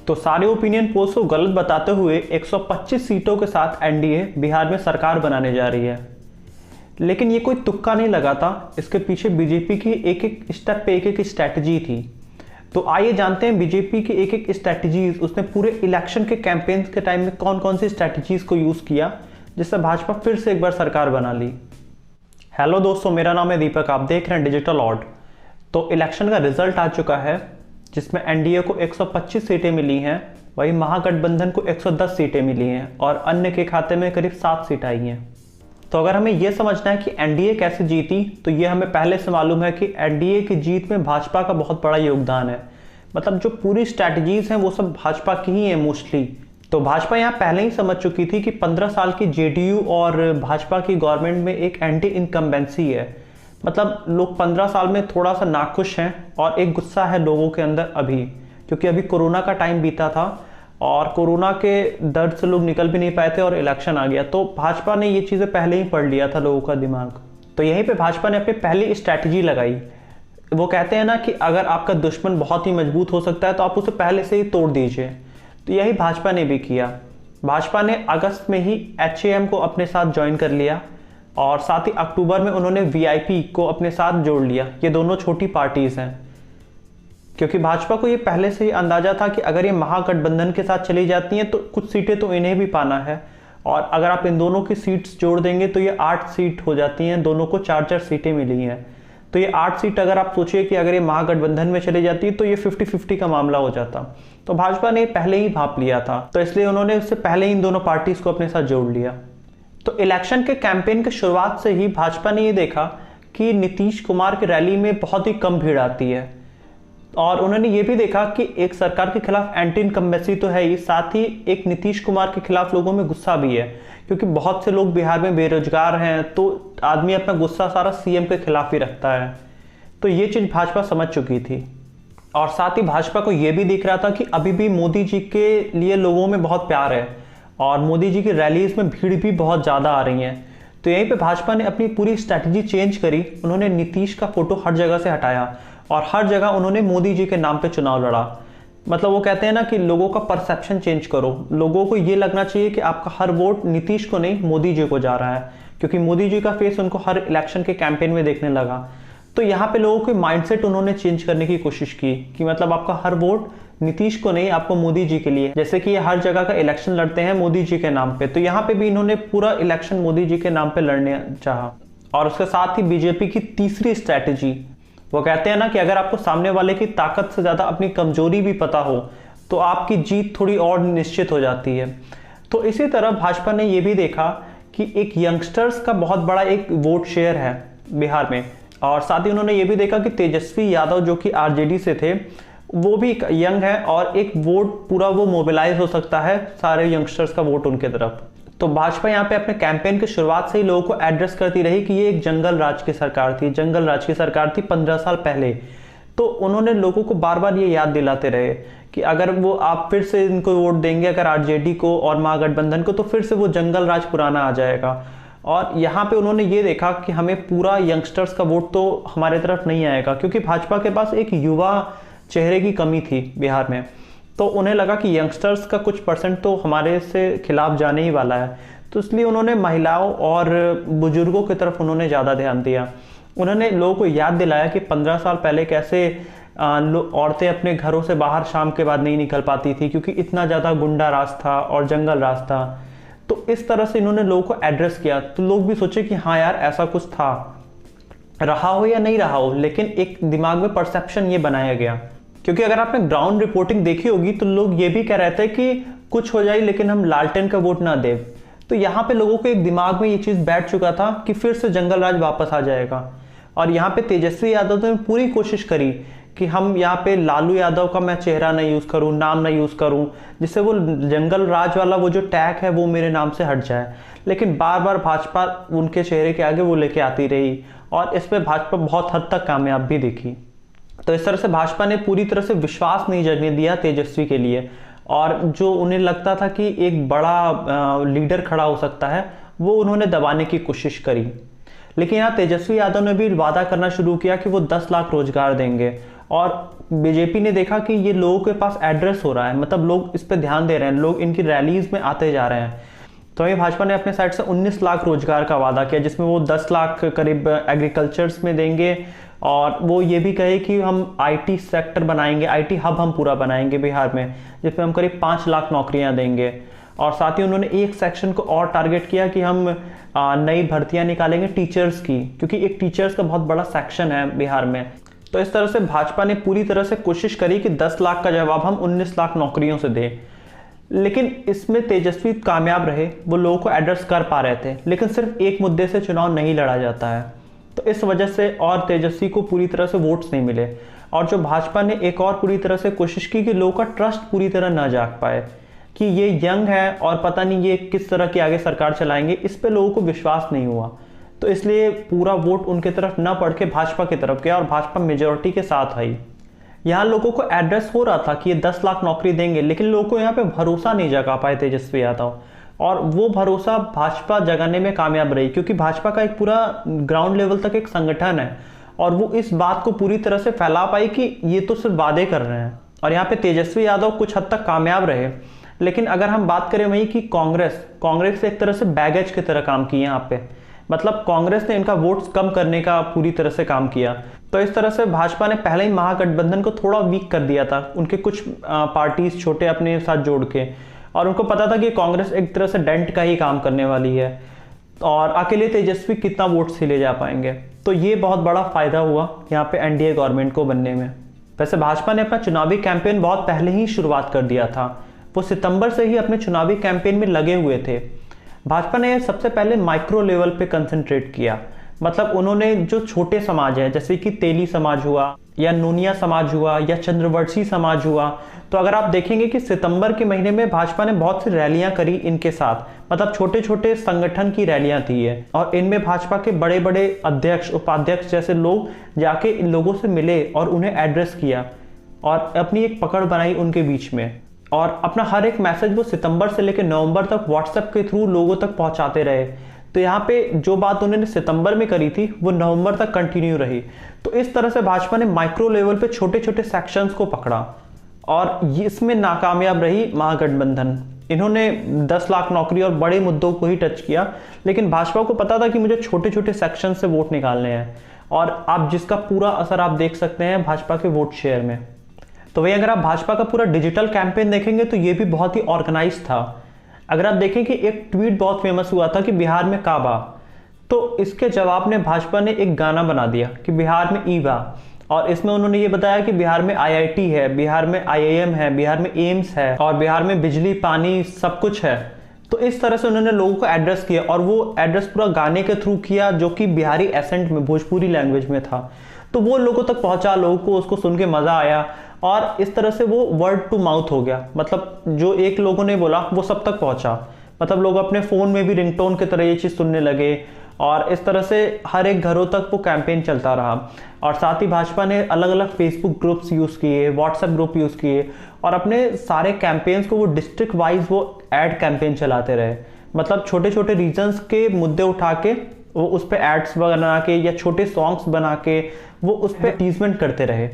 तो सारे opinion polls को गलत बताते हुए 125 सीटों के साथ एनडीए बिहार में सरकार बनाने जा रही है। लेकिन ये कोई तुक्का नहीं लगा था, इसके पीछे बीजेपी की एक एक स्टेप पे एक एक स्ट्रैटेजी थी। तो आइए जानते हैं बीजेपी की एक एक स्ट्रैटेजीज, उसने पूरे इलेक्शन के कैंपेन के टाइम में कौन कौन सी स्ट्रैटेजीज को यूज़ किया जिससे भाजपा फिर से एक बार सरकार बना ली। हेलो दोस्तों, मेरा नाम है दीपक, आप देख रहे हैं डिजिटल ऑड। तो इलेक्शन का रिजल्ट आ चुका है जिसमें एनडीए को 125 सीटें मिली हैं, वहीं महागठबंधन को 110 सीटें मिली हैं और अन्य के खाते में करीब 7 सीट आई हैं। तो अगर हमें यह समझना है कि एनडीए कैसे जीती, तो ये हमें पहले से मालूम है कि एनडीए की जीत में भाजपा का बहुत बड़ा योगदान है। मतलब जो पूरी स्ट्रैटेजीज हैं वो सब भाजपा की ही है मोस्टली। तो भाजपा यहाँ पहले ही समझ चुकी थी कि 15 साल की जेडीयू और भाजपा की गवर्नमेंट में एक एंटी इनकम्बेंसी है। मतलब लोग 15 साल में थोड़ा सा नाखुश हैं और एक गुस्सा है लोगों के अंदर अभी, क्योंकि अभी कोरोना का टाइम बीता था और कोरोना के दर्द से लोग निकल भी नहीं पाए थे और इलेक्शन आ गया। तो भाजपा ने ये चीज़ें पहले ही पढ़ लिया था लोगों का दिमाग। तो यहीं पे भाजपा ने अपनी पहली स्ट्रैटेजी लगाई। वो कहते हैं ना कि अगर आपका दुश्मन बहुत ही मजबूत हो सकता है तो आप उसे पहले से ही तोड़ दीजिए। तो यही भाजपा ने भी किया। भाजपा ने अगस्त में ही एचएएम को अपने साथ ज्वाइन कर लिया और साथ ही अक्टूबर में उन्होंने वीआईपी को अपने साथ जोड़ लिया। ये दोनों छोटी पार्टीज हैं, क्योंकि भाजपा को ये पहले से ही अंदाजा था कि अगर ये महागठबंधन के साथ चली जाती हैं तो कुछ सीटें तो इन्हें भी पाना है, और अगर आप इन दोनों की सीट्स जोड़ देंगे तो ये 8 सीट हो जाती हैं। दोनों को 4-4 सीटें मिली हैं। तो ये 8 सीट अगर आप सोचिए कि अगर ये महागठबंधन में चली जाती तो ये 50-50 का मामला हो जाता। तो भाजपा ने पहले ही भाप लिया था, तो इसलिए उन्होंने उससे पहले ही इन दोनों पार्टीज को अपने साथ जोड़ लिया। तो इलेक्शन के कैंपेन की शुरुआत से ही भाजपा ने ये देखा कि नीतीश कुमार की रैली में बहुत ही कम भीड़ आती है, और उन्होंने ये भी देखा कि एक सरकार के खिलाफ एंटी इनकम्बेंसी तो है ही, साथ ही एक नीतीश कुमार के खिलाफ लोगों में गुस्सा भी है, क्योंकि बहुत से लोग बिहार में बेरोजगार हैं। तो आदमी अपना गुस्सा सारा सीएम के खिलाफ ही रखता है। तो ये चीज़ भाजपा समझ चुकी थी, और साथ ही भाजपा को ये भी दिख रहा था कि अभी भी मोदी जी के लिए लोगों में बहुत प्यार है और मोदी जी की रैलीज में भीड़ भी बहुत ज़्यादा आ रही है। तो यहीं पे भाजपा ने अपनी पूरी स्ट्रैटेजी चेंज करी। उन्होंने नीतीश का फोटो हर जगह से हटाया और हर जगह उन्होंने मोदी जी के नाम पे चुनाव लड़ा। मतलब वो कहते हैं ना कि लोगों का परसेप्शन चेंज करो। लोगों को ये लगना चाहिए कि आपका हर वोट नीतीश को नहीं मोदी जी को जा रहा है, क्योंकि मोदी जी का फेस उनको हर इलेक्शन के कैंपेन में देखने लगा। तो यहाँ पे लोगों के माइंडसेट उन्होंने चेंज करने की कोशिश की कि मतलब आपका हर वोट नीतीश को नहीं, आपको मोदी जी के लिए। जैसे कि ये हर जगह का इलेक्शन लड़ते हैं मोदी जी के नाम पे, तो यहाँ पे भी इन्होंने पूरा इलेक्शन मोदी जी के नाम पे लड़ने चाहा। और उसके साथ ही बीजेपी की तीसरी स्ट्रैटेजी, वो कहते हैं ना कि अगर आपको सामने वाले की ताकत से ज्यादा अपनी कमजोरी भी पता हो तो आपकी जीत थोड़ी और निश्चित हो जाती है। तो इसी तरह भाजपा ने यह भी देखा कि एक यंगस्टर्स का बहुत बड़ा एक वोट शेयर है बिहार में, और साथ ही उन्होंने ये भी देखा कि तेजस्वी यादव जो कि आरजेडी से थे वो भी यंग है और एक वोट पूरा वो मोबिलाइज हो सकता है सारे यंगस्टर्स का वोट उनके तरफ। तो भाजपा यहाँ पे अपने कैंपेन की शुरुआत से ही लोगों को एड्रेस करती रही कि ये एक जंगल राज की सरकार थी, जंगल राज की सरकार थी 15 साल पहले। तो उन्होंने लोगों को बार बार ये याद दिलाते रहे कि अगर वो आप फिर से इनको वोट देंगे अगर आरजेडी को और महागठबंधन को, तो फिर से वो जंगल राज पुराना आ जाएगा। और यहाँ पे उन्होंने ये देखा कि हमें पूरा यंगस्टर्स का वोट तो हमारे तरफ नहीं आएगा, क्योंकि भाजपा के पास एक युवा चेहरे की कमी थी बिहार में। तो उन्हें लगा कि यंगस्टर्स का कुछ परसेंट तो हमारे से खिलाफ जाने ही वाला है। तो इसलिए उन्होंने महिलाओं और बुजुर्गों की तरफ उन्होंने ज़्यादा ध्यान दिया। उन्होंने लोगों को याद दिलाया कि 15 साल पहले कैसे औरतें अपने घरों से बाहर शाम के बाद नहीं निकल पाती थी, क्योंकि इतना ज़्यादा गुंडा राज था और जंगल राज था। तो इस तरह से इन्होंने लोगों को एड्रेस किया, तो लोग भी सोचे कि हाँ यार ऐसा कुछ था, रहा हो या नहीं रहा हो, लेकिन एक दिमाग में परसेप्शन ये बनाया गया। क्योंकि अगर आपने ग्राउंड रिपोर्टिंग देखी होगी तो लोग ये भी कह रहे थे कि कुछ हो जाए लेकिन हम लालटेन का वोट ना दें। तो यहाँ पे लोगों के एक दिमाग में ये चीज़ बैठ चुका था कि फिर से जंगल राज वापस आ जाएगा। और यहाँ पे तेजस्वी यादव ने पूरी कोशिश करी कि हम यहाँ पे लालू यादव का मैं चेहरा ना यूज़ करूँ, नाम ना यूज़ करूँ, जिससे वो जंगल राज वाला वो जो टैग है वो मेरे नाम से हट जाए। लेकिन बार बार भाजपा उनके चेहरे के आगे वो लेके आती रही और इस पर भाजपा बहुत हद तक कामयाब भी दिखी। तो इस तरह से भाजपा ने पूरी तरह से विश्वास नहीं जगने दिया तेजस्वी के लिए, और जो उन्हें लगता था कि एक बड़ा लीडर खड़ा हो सकता है वो उन्होंने दबाने की कोशिश करी। लेकिन यहाँ तेजस्वी यादव ने भी वादा करना शुरू किया कि वो 10 लाख रोजगार देंगे, और बीजेपी ने देखा कि ये लोगों के पास एड्रेस हो रहा है, मतलब लोग इस पर ध्यान दे रहे हैं, लोग इनकी रैलीज में आते जा रहे हैं, तो ये भाजपा ने अपने साइड से 19 लाख रोजगार का वादा किया, जिसमें वो 10 लाख करीब एग्रीकल्चर्स में देंगे और वो ये भी कहे कि हम आईटी सेक्टर बनाएंगे, आईटी हब हम पूरा बनाएंगे बिहार में, जिसमें हम करीब 5 लाख नौकरियां देंगे। और साथ ही उन्होंने एक सेक्शन को और टारगेट किया कि हम नई भर्तियां निकालेंगे टीचर्स की, क्योंकि एक टीचर्स का बहुत बड़ा सेक्शन है बिहार में। तो इस तरह से भाजपा ने पूरी तरह से कोशिश करी कि 10 लाख का जवाब हम 19 लाख नौकरियों से दें, लेकिन इसमें तेजस्वी कामयाब रहे, वो लोगों को एड्रेस कर पा रहे थे। लेकिन सिर्फ एक मुद्दे से चुनाव नहीं लड़ा जाता है, तो इस वजह से और तेजस्वी को पूरी तरह से वोट्स नहीं मिले। और जो भाजपा ने एक और पूरी तरह से कोशिश की कि लोगों का ट्रस्ट पूरी तरह ना जाग पाए कि ये यंग है और पता नहीं ये किस तरह की आगे सरकार चलाएंगे, इस पे लोगों को विश्वास नहीं हुआ, तो इसलिए पूरा वोट उनके तरफ न पड़ के भाजपा की तरफ गया और भाजपा मेजोरिटी के साथ आई। यहाँ लोगों को एड्रेस हो रहा था कि ये 10 लाख नौकरी देंगे, लेकिन लोगों को यहाँ पे भरोसा नहीं जगा पाए तेजस्वी यादव, और वो भरोसा भाजपा जगाने में कामयाब रही, क्योंकि भाजपा का एक पूरा ग्राउंड लेवल तक एक संगठन है और वो इस बात को पूरी तरह से फैला पाई कि ये तो सिर्फ वादे कर रहे हैं। और यहाँ पे तेजस्वी यादव कुछ हद तक कामयाब रहे। लेकिन अगर हम बात करें वही कि कांग्रेस एक तरह से बैगेज की तरह काम की यहाँ पे, मतलब कांग्रेस ने इनका वोट्स कम करने का पूरी तरह से काम किया। तो इस तरह से भाजपा ने पहले ही महागठबंधन को थोड़ा वीक कर दिया था, उनके कुछ पार्टीज छोटे अपने साथ जोड़ के, और उनको पता था कि कांग्रेस एक तरह से डेंट का ही काम करने वाली है और अकेले तेजस्वी कितना वोट्स ही ले जा पाएंगे। तो ये बहुत बड़ा फायदा हुआ यहाँ पे एनडीए गवर्नमेंट को बनने में। वैसे भाजपा ने अपना चुनावी कैंपेन बहुत पहले ही शुरुआत कर दिया था, वो सितंबर से ही अपने चुनावी कैंपेन में लगे हुए थे। भाजपा ने सबसे पहले माइक्रो लेवल पे कंसंट्रेट किया, मतलब उन्होंने जो छोटे समाज है जैसे कि तेली समाज हुआ या नूनिया समाज हुआ या चंद्रवंशी समाज हुआ, तो अगर आप देखेंगे कि सितंबर के महीने में भाजपा ने बहुत सी रैलियां करी इनके साथ, मतलब छोटे छोटे संगठन की रैलियां थी है, और इनमें भाजपा के बड़े बड़े अध्यक्ष उपाध्यक्ष जैसे लोग जाके इन लोगों से मिले और उन्हें एड्रेस किया और अपनी एक पकड़ बनाई उनके बीच में, और अपना हर एक मैसेज वो सितंबर से लेकर नवंबर तक व्हाट्सएप के थ्रू लोगों तक पहुंचाते रहे। तो यहाँ पे जो बात उन्होंने सितंबर में करी थी वो नवंबर तक कंटिन्यू रही। तो इस तरह से भाजपा ने माइक्रो लेवल पे छोटे छोटे सेक्शंस को पकड़ा और इसमें नाकामयाब रही महागठबंधन। इन्होंने 10 लाख नौकरी और बड़े मुद्दों को ही टच किया, लेकिन भाजपा को पता था कि मुझे छोटे छोटे सेक्शन से वोट निकालने हैं, और आप जिसका पूरा असर आप देख सकते हैं भाजपा के वोट शेयर में। तो वही अगर आप भाजपा का पूरा डिजिटल कैंपेन देखेंगे तो ये भी बहुत ही ऑर्गेनाइज था। अगर आप देखें कि एक ट्वीट बहुत फेमस हुआ था कि बिहार में काबा, तो इसके जवाब में भाजपा ने एक गाना बना दिया कि बिहार में ईवा, और इसमें उन्होंने ये बताया कि बिहार में आईआईटी है, बिहार में आईआईएम है, बिहार में एम्स है और बिहार में बिजली पानी सब कुछ है। तो इस तरह से उन्होंने लोगों को एड्रेस किया और वो एड्रेस पूरा गाने के थ्रू किया जो कि बिहारी एसेंट में भोजपुरी लैंग्वेज में था। तो वो लोगों तक पहुंचा, लोगों को उसको सुन के मजा आया और इस तरह से वो वर्ड टू माउथ हो गया, मतलब जो एक लोगों ने बोला वो सब तक पहुंचा, मतलब लोग अपने फोन में भी रिंगटोन की तरह ये चीज सुनने लगे और इस तरह से हर एक घरों तक वो कैंपेन चलता रहा। और साथ ही भाजपा ने अलग अलग फेसबुक ग्रुप्स यूज किए, व्हाट्सएप ग्रुप यूज किए और अपने सारे कैंपेन्स को वो डिस्ट्रिक्ट वाइज वो एड कैंपेन चलाते रहे, मतलब छोटे छोटे रीजन्स के मुद्दे उठा के वो उस पर एड्स बना के या छोटे सॉन्ग्स बना के वो उस पर टीजमेंट करते रहे।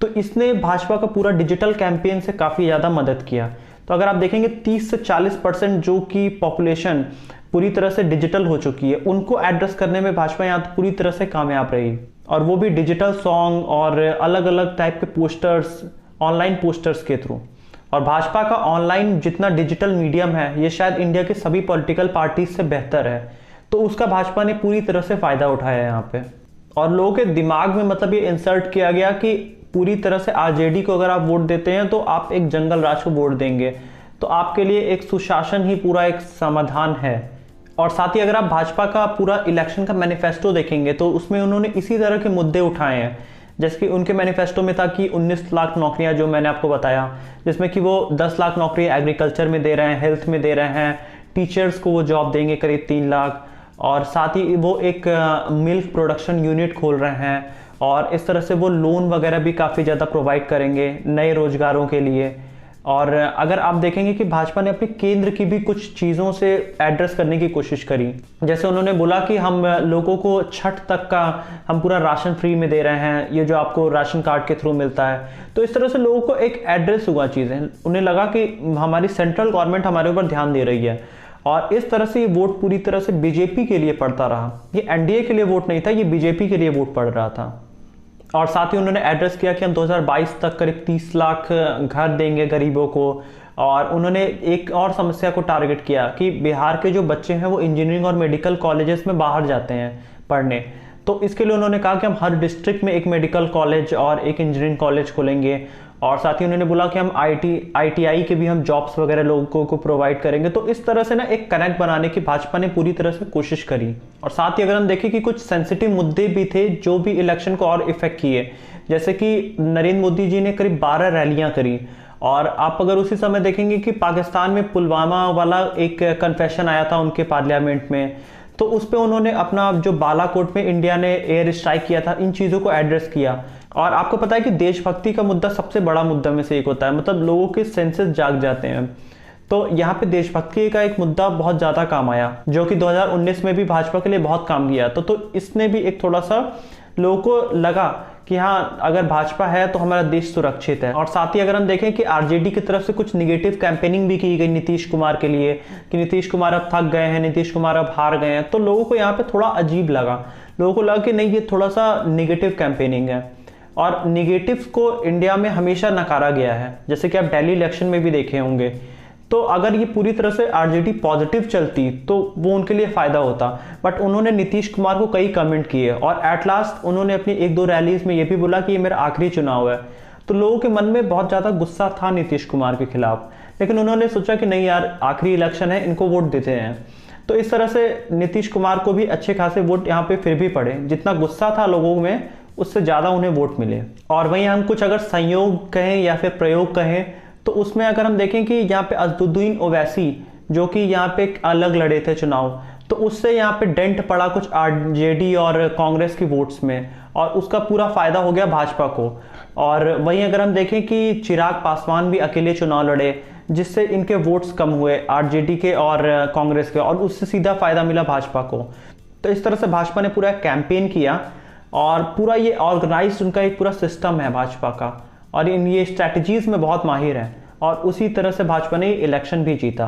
तो इसने भाजपा का पूरा डिजिटल कैंपेन से काफ़ी ज़्यादा मदद किया। तो अगर आप देखेंगे 30 से 40% जो कि पॉपुलेशन पूरी तरह से डिजिटल हो चुकी है, उनको एड्रेस करने में भाजपा यहाँ तो पूरी तरह से कामयाब रही, और वो भी डिजिटल सॉन्ग और अलग अलग टाइप के पोस्टर्स, ऑनलाइन पोस्टर्स के थ्रू। और भाजपा का ऑनलाइन जितना डिजिटल मीडियम है ये शायद इंडिया के सभी पॉलिटिकल पार्टीज से बेहतर है, तो उसका भाजपा ने पूरी तरह से फायदा उठाया यहाँ पे। और लोगों के दिमाग में मतलब ये इंसर्ट किया गया कि पूरी तरह से आरजेडी को अगर आप वोट देते हैं तो आप एक जंगल राज को वोट देंगे, तो आपके लिए एक सुशासन ही पूरा एक समाधान है। और साथ ही अगर आप भाजपा का पूरा इलेक्शन का मैनिफेस्टो देखेंगे तो उसमें उन्होंने इसी तरह के मुद्दे उठाए हैं, जैसे कि उनके मैनिफेस्टो में था कि 19 लाख नौकरियां जो मैंने आपको बताया, जिसमें कि वो 10 लाख नौकरियां एग्रीकल्चर में दे रहे हैं, हेल्थ में दे रहे हैं, टीचर्स को वो जॉब देंगे करीब 3 लाख, और साथ ही वो एक मिल्क प्रोडक्शन यूनिट खोल रहे हैं और इस तरह से वो लोन वगैरह भी काफ़ी ज़्यादा प्रोवाइड करेंगे नए रोजगारों के लिए। और अगर आप देखेंगे कि भाजपा ने अपने केंद्र की भी कुछ चीज़ों से एड्रेस करने की कोशिश करी। जैसे उन्होंने बोला कि हम लोगों को छठ तक का हम पूरा राशन फ्री में दे रहे हैं, ये जो आपको राशन कार्ड के थ्रू मिलता है। तो इस तरह से लोगों को एक एड्रेस हुआ चीज़ें, उन्हें लगा कि हमारी सेंट्रल गवर्नमेंट हमारे ऊपर ध्यान दे रही है। और इस तरह से ये वोट पूरी तरह से बीजेपी के लिए पड़ता रहा। ये एनडीए के लिए वोट नहीं था, ये बीजेपी के लिए वोट पड़ रहा था। और साथ ही उन्होंने एड्रेस किया कि हम 2022 तक करीब 30 लाख घर देंगे गरीबों को। और उन्होंने एक और समस्या को टारगेट किया कि बिहार के जो बच्चे हैं वो इंजीनियरिंग और मेडिकल कॉलेजेस में बाहर जाते हैं पढ़ने। तो इसके लिए उन्होंने कहा कि हम हर डिस्ट्रिक्ट में एक मेडिकल कॉलेज और एक इंजीनियरिंग कॉलेज खोलेंगे। और साथ ही उन्होंने बोला कि हम ITI के भी हम जॉब्स वगैरह लोगों को प्रोवाइड करेंगे। तो इस तरह से ना एक कनेक्ट बनाने की भाजपा ने पूरी तरह से कोशिश करी। और साथ ही अगर हम देखें कि कुछ सेंसिटिव मुद्दे भी थे जो भी इलेक्शन को और इफेक्ट किए, जैसे कि नरेंद्र मोदी जी ने करीब 12 रैलियां करी। और आप अगर उसी समय देखेंगे कि पाकिस्तान में पुलवामा वाला एक कन्फेशन आया था उनके पार्लियामेंट में, तो उस पर उन्होंने अपना जो बालाकोट में इंडिया ने एयर स्ट्राइक किया था, इन चीज़ों को एड्रेस किया। और आपको पता है कि देशभक्ति का मुद्दा सबसे बड़ा मुद्दा में से एक होता है, मतलब लोगों के सेंसेस जाग जाते हैं। तो यहाँ पे देशभक्ति का एक मुद्दा बहुत ज़्यादा काम आया, जो कि 2019 में भी भाजपा के लिए बहुत काम किया। तो इसने भी एक थोड़ा सा लोगों को लगा कि हाँ, अगर भाजपा है तो हमारा देश सुरक्षित है। और साथ ही अगर हम देखें कि आरजेडी की तरफ से कुछ निगेटिव कैंपेनिंग भी की गई नीतीश कुमार के लिए कि नीतीश कुमार अब थक गए हैं, नीतीश कुमार अब हार गए हैं। तो लोगों को यहाँ पे थोड़ा अजीब लगा, लोगों को लगा कि नहीं, ये थोड़ा सा निगेटिव कैंपेनिंग है। और निगेटिव को इंडिया में हमेशा नकारा गया है, जैसे कि आप दिल्ली इलेक्शन में भी देखे होंगे। तो अगर ये पूरी तरह से आरजेडी पॉजिटिव चलती तो वो उनके लिए फायदा होता। बट उन्होंने नीतीश कुमार को कई कमेंट किए और एट लास्ट उन्होंने अपनी 1-2 रैलीज में ये भी बोला कि ये मेरा आखिरी चुनाव है। तो लोगों के मन में बहुत ज़्यादा गुस्सा था नीतीश कुमार के खिलाफ, लेकिन उन्होंने सोचा कि नहीं यार, आखिरी इलेक्शन है, इनको वोट देते हैं। तो इस तरह से नीतीश कुमार को भी अच्छे खासे वोट यहाँ पे फिर भी पड़े। जितना गुस्सा था लोगों में उससे ज़्यादा उन्हें वोट मिले। और वहीं हम कुछ अगर संयोग कहें या फिर प्रयोग कहें तो उसमें अगर हम देखें कि यहाँ पे असदुद्दीन ओवैसी जो कि यहाँ पे अलग लड़े थे चुनाव, तो उससे यहाँ पे डेंट पड़ा कुछ आरजेडी और कांग्रेस की वोट्स में, और उसका पूरा फायदा हो गया भाजपा को। और वहीं अगर हम देखें कि चिराग पासवान भी अकेले चुनाव लड़े, जिससे इनके वोट्स कम हुए आरजेडी के और कांग्रेस के, और उससे सीधा फायदा मिला भाजपा को। तो इस तरह से भाजपा ने पूरा कैंपेन किया और पूरा ये ऑर्गेनाइज्ड उनका एक पूरा सिस्टम है भाजपा का, और इन ये स्ट्रैटेजीज में बहुत माहिर है। और उसी तरह से भाजपा ने इलेक्शन भी जीता।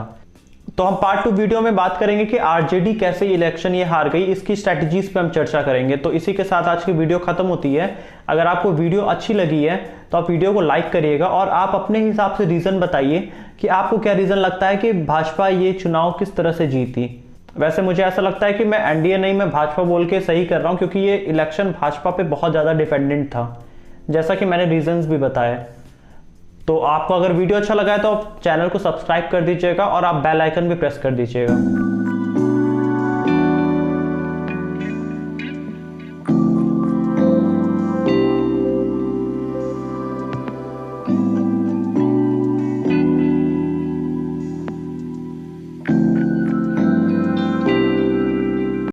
तो हम पार्ट 2 वीडियो में बात करेंगे कि आरजेडी कैसे इलेक्शन ये हार गई, इसकी स्ट्रैटेजीज पे हम चर्चा करेंगे। तो इसी के साथ आज की वीडियो खत्म होती है। अगर आपको वीडियो अच्छी लगी है तो आप वीडियो को लाइक करिएगा और आप अपने हिसाब से रीजन बताइए कि आपको क्या रीजन लगता है कि भाजपा ये चुनाव किस तरह से जीती। वैसे मुझे ऐसा लगता है कि मैं एनडीए नहीं, मैं भाजपा बोल के सही कर रहा हूं, क्योंकि ये इलेक्शन भाजपा पे बहुत ज़्यादा डिपेंडेंट था, जैसा कि मैंने रीजंस भी बताए। तो आपको अगर वीडियो अच्छा लगा है तो आप चैनल को सब्सक्राइब कर दीजिएगा और आप बेल आइकन भी प्रेस कर दीजिएगा।